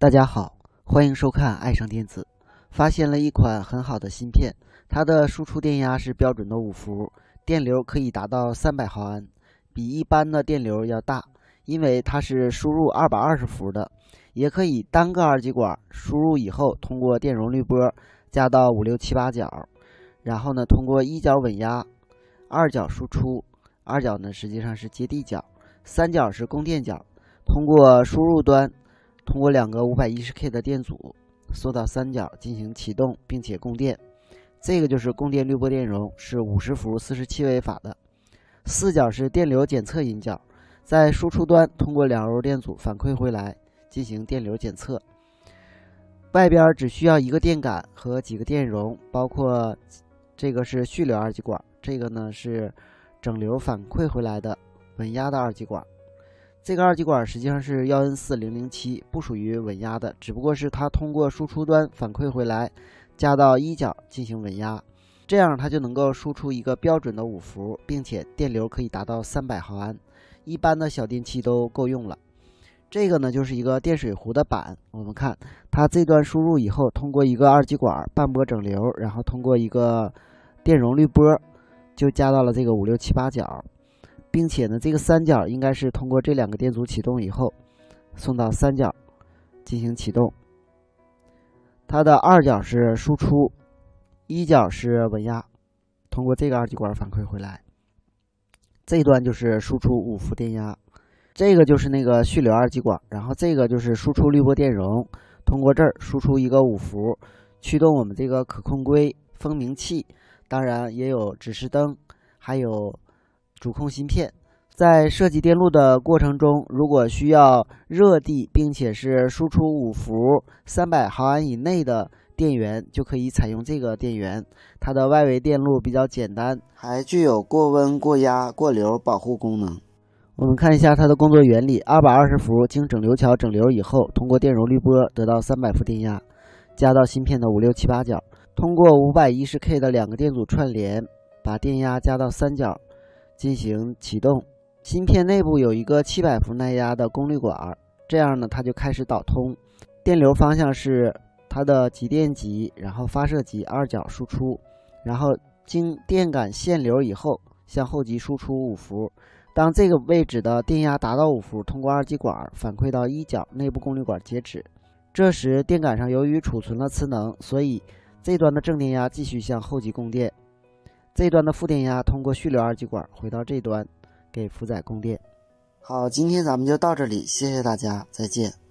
大家好，欢迎收看爱上电子。发现了一款很好的芯片，它的输出电压是标准的5伏，电流可以达到300毫安，比一般的电流要大，因为它是输入220伏的，也可以单个二极管输入以后，通过电容滤波加到5、6、7、8角，然后呢，通过一角稳压，二角输出，二角呢实际上是接地角，三角是供电角，通过输入端。通过2个510K 的电阻缩到三角进行启动，并且供电。这个就是供电滤波电容，是50伏47微法的。四角是电流检测引角，在输出端通过2柔电阻反馈回来进行电流检测。外边只需要一个电感和几个电容，包括这个是序流二极管，这个呢是整流反馈回来的稳压的二极管。这个二极管实际上是1N4007，不属于稳压的，只不过是它通过输出端反馈回来，加到一角进行稳压，这样它就能够输出一个标准的5伏，并且电流可以达到300毫安，一般的小电器都够用了。这个呢就是一个电水壶的板，我们看它这段输入以后，通过一个二极管半波整流，然后通过一个电容滤波，就加到了这个5、6、7、8角。并且呢，这个三角应该是通过这2个电阻启动以后，送到三角进行启动。它的二角是输出，一角是稳压，通过这个二极管反馈回来。这一端就是输出5伏电压，这个就是那个序流二极管，然后这个就是输出滤波电容，通过这儿输出一个5伏，驱动我们这个可控硅、蜂鸣器，当然也有指示灯，还有主控芯片。在设计电路的过程中，如果需要热地并且是输出5伏300毫安以内的电源，就可以采用这个电源。它的外围电路比较简单，还具有过温、过压、过流保护功能。我们看一下它的工作原理：220伏经整流桥整流以后，通过电容滤波得到300伏电压，加到芯片的5、6、7、8角，通过510K 的2个电阻串联，把电压加到三角进行启动。芯片内部有一个700伏耐压的功率管，这样呢它就开始导通。电流方向是它的极电极，然后发射极二角输出，然后经电感限流以后向后极输出5伏。当这个位置的电压达到5伏，通过二极管反馈到一角内部功率管截止。这时电感上由于储存了磁能，所以这端的正电压继续向后极供电，这端的负电压通过序流二极管回到这端给负载供电。好，今天咱们就到这里，谢谢大家，再见。